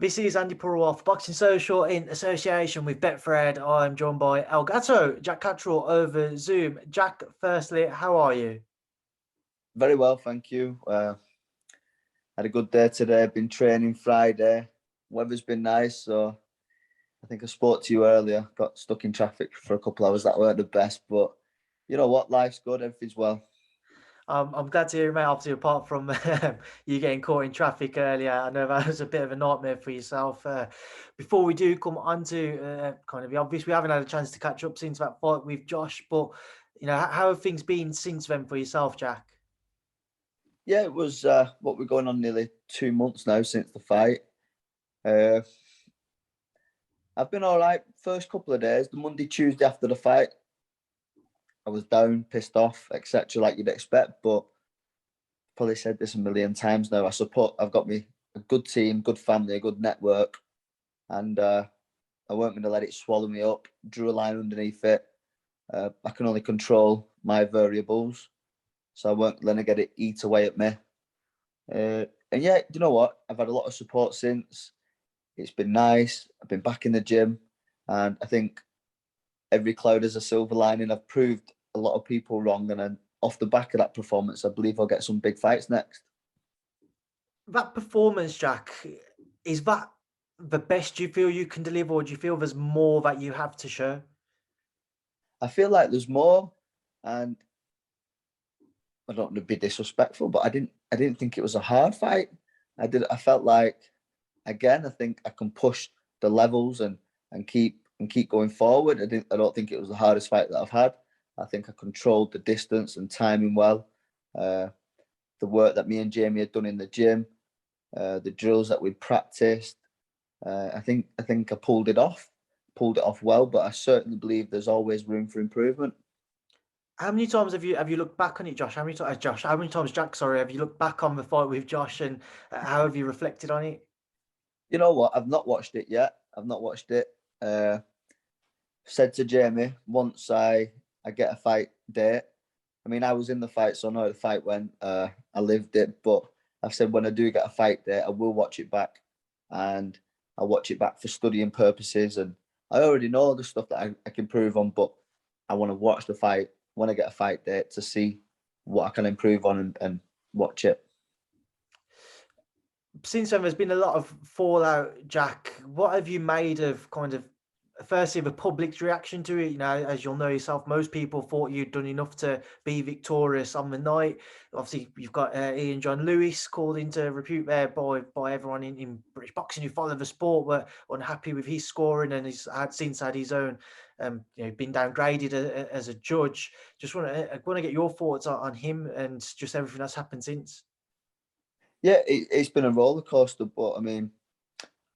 This is Andi Purewal for Boxing Social in association with Betfred. I'm joined by El Gato, Jack Catterall over Zoom. Jack, firstly, how are you? Very well, thank you. Had a good day today. Been training Friday. Weather's been nice, so I think I spoke to you earlier. Got stuck in traffic for a couple hours. That weren't the best, but you know what? Life's good. Everything's well. I'm glad to hear it, mate. Obviously, apart from you getting caught in traffic earlier, I know that was a bit of a nightmare for yourself. Before we do come on to kind of the obvious, we haven't had a chance to catch up since that fight with Josh, but how have things been since then for yourself, Jack? Yeah, it was what we're going on nearly 2 months now since the fight. Uh, I've been all right. First couple of days, the Monday, Tuesday after the fight, I was down, pissed off, etc., like you'd expect. But probably said this a million times now. I've got me a good team, good family, a good network, and I weren't going to let it swallow me up. Drew a line underneath it. I can only control my variables, so I weren't going to get it eat away at me. And yeah, you know what? I've had a lot of support since. It's been nice. I've been back in the gym, and I think every cloud is a silver lining. I've proved a lot of people wrong, and then off the back of that performance, I believe I'll get some big fights next. That performance, Jack, is that the best you feel you can deliver, or do you feel there's more that you have to show? I feel like there's more, and I don't want to be disrespectful, but I didn't think it was a hard fight. I felt like, again, I think I can push the levels and keep going forward. I don't think it was the hardest fight that I've had. I think I controlled the distance and timing well. The work that me and Jamie had done in the gym, the drills that we practiced. I think I pulled it off well. But I certainly believe there's always room for improvement. How many times have you looked back on it, Josh? How many times, Josh? How many times, Jack? Sorry, have you looked back on the fight with Josh, and how have you reflected on it? You know what? I've not watched it yet. I've not watched it. Said to Jamie once I get a fight date. I mean, I was in the fight, so I know how the fight went. I lived it, but I've said when I do get a fight date, I will watch it back, and I'll watch it back for studying purposes. And I already know the stuff that I can improve on, but I want to watch the fight when I get a fight date to see what I can improve on and watch it. Since then, there's been a lot of fallout, Jack. What have you made of kind of firstly the public's reaction to it? As you'll know yourself, most people thought you'd done enough to be victorious on the night. Obviously, you've got Ian John Lewis called into repute there by everyone in British boxing who follow the sport, were unhappy with his scoring, and he's since had his own been downgraded as a judge. I want to get your thoughts on him and just everything that's happened since. Yeah, it's been a roller coaster, but I mean,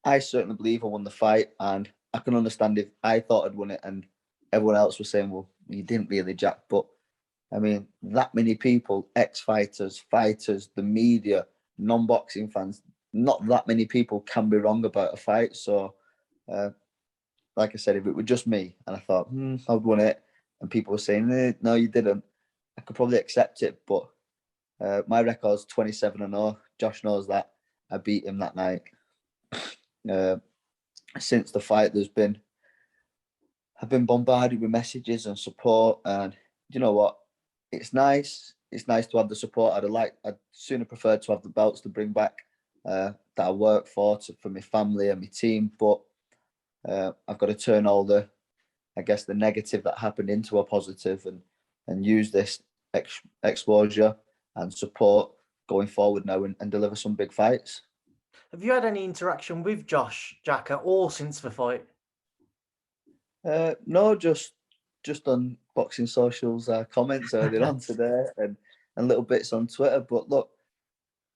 I certainly believe I won the fight, and I can understand if I thought I'd won it and everyone else was saying, "Well, you didn't really, Jack." But I mean, that many people, ex-fighters, fighters, the media, non-boxing fans, not that many people can be wrong about a fight. So, uh, like I said, if it were just me and I thought, I'd won it, and people were saying, no, you didn't, I could probably accept it. But my record's 27-0. Josh knows that. I beat him that night. Uh, since the fight, I've been bombarded with messages and support, and you know what? It's nice. It's nice to have the support. I'd sooner prefer to have the belts to bring back that I work for my family and my team. But I've got to turn all the negative that happened into a positive, and use this exposure and support going forward now and deliver some big fights. Have you had any interaction with Josh, Jack, at all since the fight? No, just on boxing socials comments earlier on today, and little bits on Twitter. But look,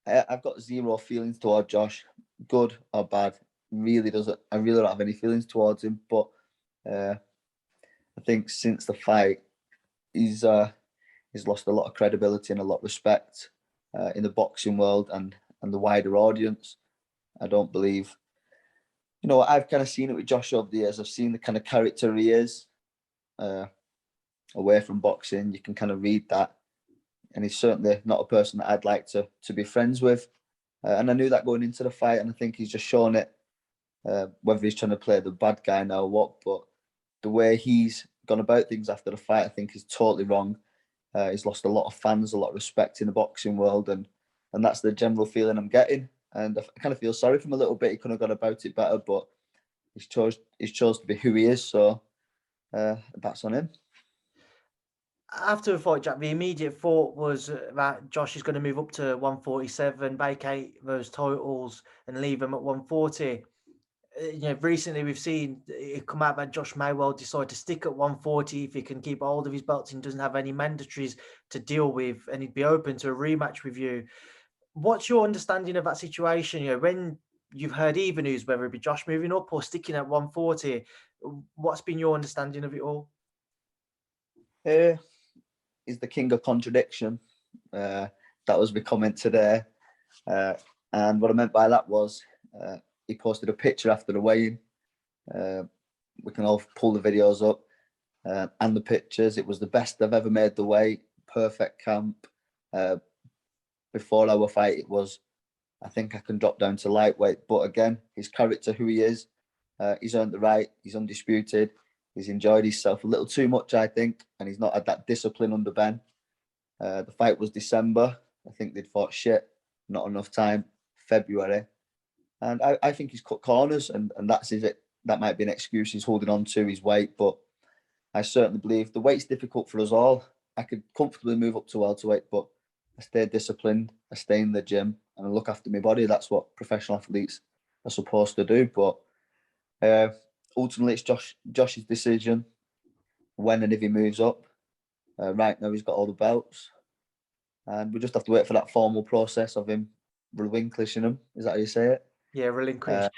I've got zero feelings toward Josh, good or bad. Really doesn't. I really don't have any feelings towards him. But I think since the fight, he's lost a lot of credibility and a lot of respect in the boxing world and the wider audience. I don't believe. You know, I've kind of seen it with Josh over the years. I've seen the kind of character he is away from boxing. You can kind of read that, and he's certainly not a person that I'd like to be friends with. And I knew that going into the fight, and I think he's just shown it whether he's trying to play the bad guy now or what, but the way he's gone about things after the fight, I think is totally wrong. He's lost a lot of fans, a lot of respect in the boxing world, and that's the general feeling I'm getting. And I kind of feel sorry for him a little bit. He could have gone about it better, but he's chose to be who he is. So that's on him. After the fight, Jack, the immediate thought was that Josh is going to move up to 147, vacate those titles, and leave them at 140. Recently we've seen it come out that Josh may well decide to stick at 140 if he can keep hold of his belts and doesn't have any mandatories to deal with, and he'd be open to a rematch with you. What's your understanding of that situation? When you've heard either news, whether it be Josh moving up or sticking at 140, what's been your understanding of it all? He's the king of contradiction. That was the comment today. And what I meant by that was he posted a picture after the weigh-in. We can all pull the videos up and the pictures. It was the best I've ever made the weight. Perfect camp. Before our fight, it was, I think I can drop down to lightweight. But again, his character, who he is, he's earned the right. He's undisputed. He's enjoyed himself a little too much, I think, and he's not had that discipline under Ben. The fight was December. I think they'd fought shit, not enough time, February. And I think he's cut corners, and that's it. That might be an excuse. He's holding on to his weight, but I certainly believe the weight's difficult for us all. I could comfortably move up to welterweight, but I stay disciplined. I stay in the gym, and I look after my body. That's what professional athletes are supposed to do. But ultimately, it's Josh's decision when and if he moves up. Right now, he's got all the belts, and we just have to wait for that formal process of him relinquishing them. Is that how you say it? Yeah, relinquish.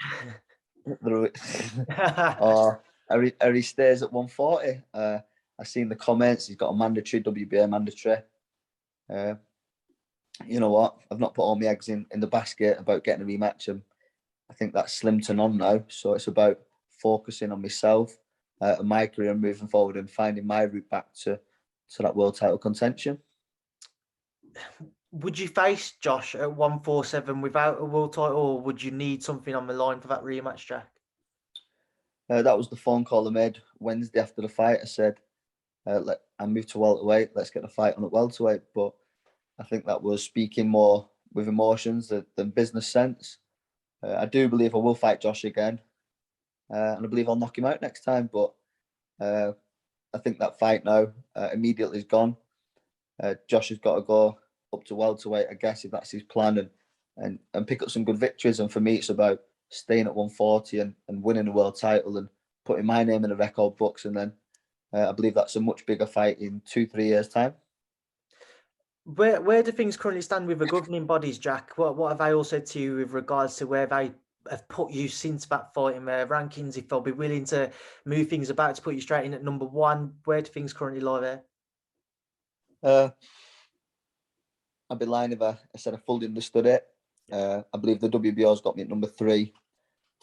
Or he stays at 140. I've seen the comments. He's got a mandatory, WBA mandatory. You know what? I've not put all my eggs in the basket about getting a rematch. And I think that's slim to none now. So it's about focusing on myself and my career and moving forward and finding my route back to that world title contention. Would you face Josh at 147 without a world title, or would you need something on the line for that rematch, Jack? That was the phone call I made Wednesday after the fight. I said, I moved to welterweight. Let's get the fight on at welterweight. But I think that was speaking more with emotions than business sense. I do believe I will fight Josh again. And I believe I'll knock him out next time. But I think that fight now immediately is gone. Josh has got to go up to welterweight, I guess, if that's his plan, and pick up some good victories. And for me, it's about staying at 140 and winning the world title and putting my name in the record books. And then I believe that's a much bigger fight in 2-3 years' time. Where do things currently stand with the governing bodies, Jack? What have they all said to you with regards to where they have put you since that fight in their rankings? If they'll be willing to move things about to put you straight in at number one, where do things currently lie there? I'd be lying if I said I fully understood it. I believe the WBO's got me at number 3.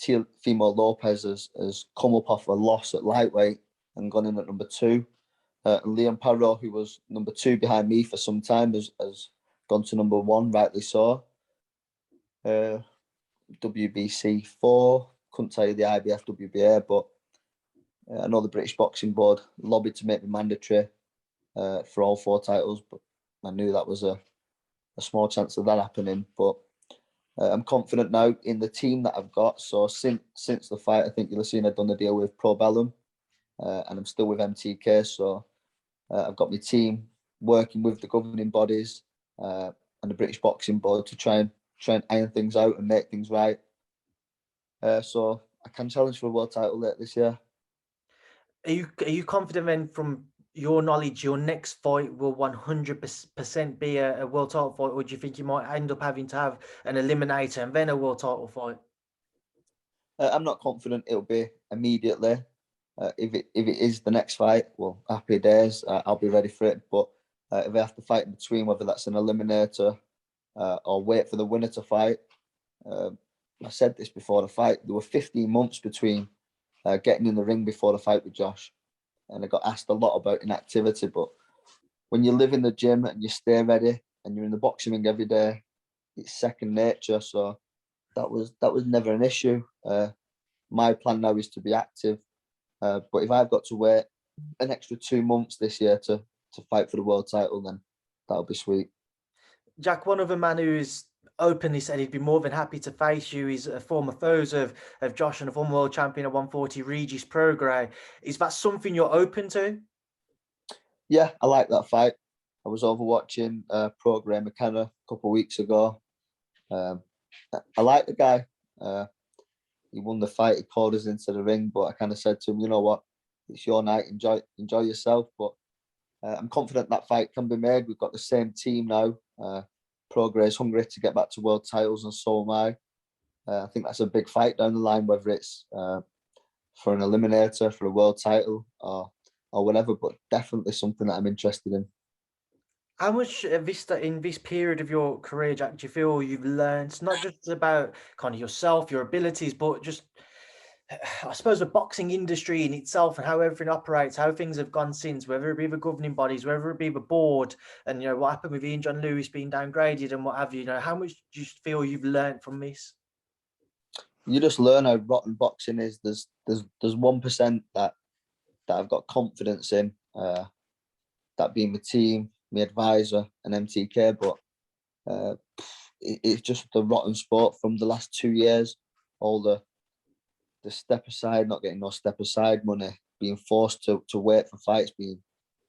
Teofimo Lopez has come up off a loss at lightweight and gone in at number 2. Liam Parro, who was number 2 behind me for some time, has gone to number 1, rightly so. WBC 4, couldn't tell you the IBF WBA, but I know the British Boxing Board lobbied to make me mandatory for all 4 titles, but I knew that was a small chance of that happening. But I'm confident now in the team that I've got. So since the fight, I think you'll have seen I've done a deal with Purewal, and I'm still with MTK. So I've got my team working with the governing bodies and the British Boxing Board to try and iron things out and make things right. So I can challenge for a world title later this year. Are you confident then, from your knowledge, your next fight will 100% be a world title fight, or do you think you might end up having to have an eliminator and then a world title fight? I'm not confident it'll be immediately. If it is the next fight, well, happy days. I'll be ready for it. But if I have to fight in between, whether that's an eliminator or wait for the winner to fight, I said this before the fight. There were 15 months between getting in the ring before the fight with Josh, and I got asked a lot about inactivity. But when you live in the gym and you stay ready and you're in the boxing ring every day, it's second nature. So that was never an issue. my plan now is to be active. But if I've got to wait an extra 2 months this year to fight for the world title, then that'll be sweet. Jack, one other man who is openly said he'd be more than happy to face you is a former foes of Josh and a former world champion at 140, Regis Prograis. Is that something you're open to? Yeah, I like that fight. I was over watching Prograis McKenna a couple of weeks ago. I like the guy. He won the fight. He called us into the ring, but I kind of said to him, you know what, it's your night. Enjoy yourself. But I'm confident that fight can be made. We've got the same team now. Prograis is hungry to get back to world titles, and so am I. I think that's a big fight down the line, whether it's for an eliminator, for a world title, or whatever. But definitely something that I'm interested in. How much in this period of your career, Jack, do you feel you've learned, not just about kind of yourself, your abilities, but just, I suppose, the boxing industry in itself and how everything operates, how things have gone since, whether it be the governing bodies, whether it be the board, and what happened with Ian John Lewis being downgraded and what have you? How much do you feel you've learned from this? You just learn how rotten boxing is. There's 1% that I've got confidence in. That being my team, my advisor, and MTK, but it's just the rotten sport from the last 2 years. All the step aside, not getting no step aside money, being forced to wait for fights, being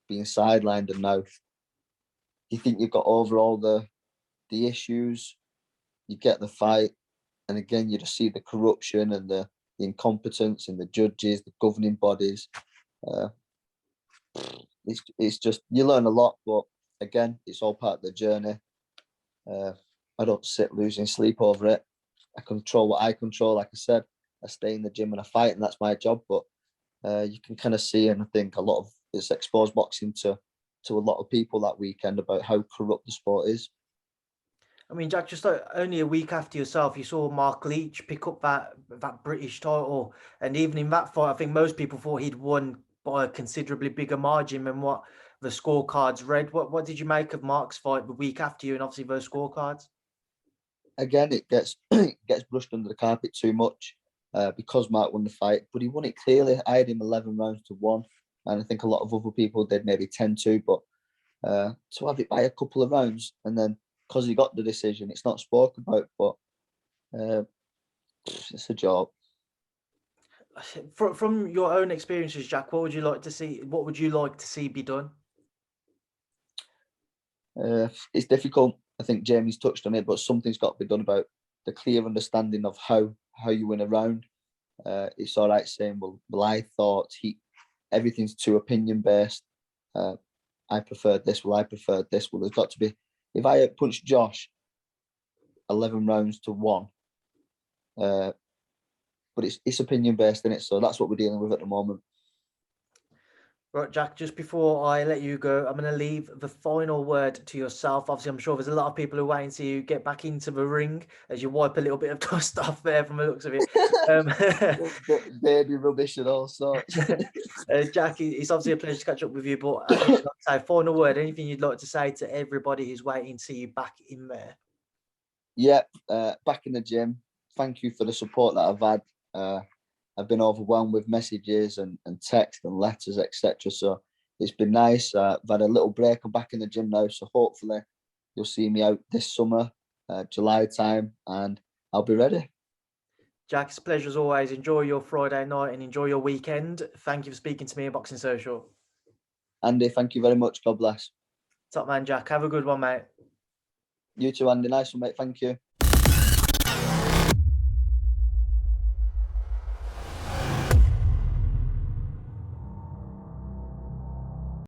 sidelined, and now you think you've got over all the issues, you get the fight, and again you just see the corruption and the incompetence in the judges, the governing bodies. It's just, you learn a lot, but again, it's all part of the journey. I don't sit losing sleep over it. I control what I control. Like I said, I stay in the gym and I fight, and that's my job. But you can kind of see, and I think a lot of it's exposed boxing to a lot of people that weekend about how corrupt the sport is. I mean, Jack, just only a week after yourself, you saw Mark Leach pick up that British title, and even in that fight, I think most people thought he'd won by a considerably bigger margin than what the scorecards read. What did you make of Mark's fight the week after you, and obviously those scorecards? Again, it gets brushed under the carpet too much because Mark won the fight, but he won it clearly. I had him 11 rounds to 1, and I think a lot of other people did maybe 10-2, but to have it by a couple of rounds, and then because he got the decision, it's not spoken about, but it's a joke. From your own experiences, Jack, what would you like to see? What would you like to see be done? It's difficult. I think Jamie's touched on it, but something's got to be done about the clear understanding of how you win a round. It's all right saying, well, I thought everything's too opinion based. I preferred this. Well, I preferred this. Well, there's got to be. If I punched Josh 11 rounds to 1, but it's opinion based in it, so that's what we're dealing with at the moment. Right, Jack, just before I let you go, I'm going to leave the final word to yourself. Obviously, I'm sure there's a lot of people who are waiting to see you get back into the ring as you wipe a little bit of dust off there from the looks of it. Baby rubbish and all sorts. Jack, it's obviously a pleasure to catch up with you, but like I say, final word, anything you'd like to say to everybody who's waiting to see you back in there? Yeah, back in the gym. Thank you for the support that I've had. I've been overwhelmed with messages and text and letters, etc. So it's been nice. I've had a little break. I'm back in the gym now, so hopefully you'll see me out this summer, July time, and I'll be ready. Jack, it's a pleasure as always. Enjoy your Friday night and enjoy your weekend. Thank you for speaking to me at Boxing Social. Andy, thank you very much. God bless. Top man, Jack. Have a good one, mate. You too, Andy. Nice one, mate. Thank you.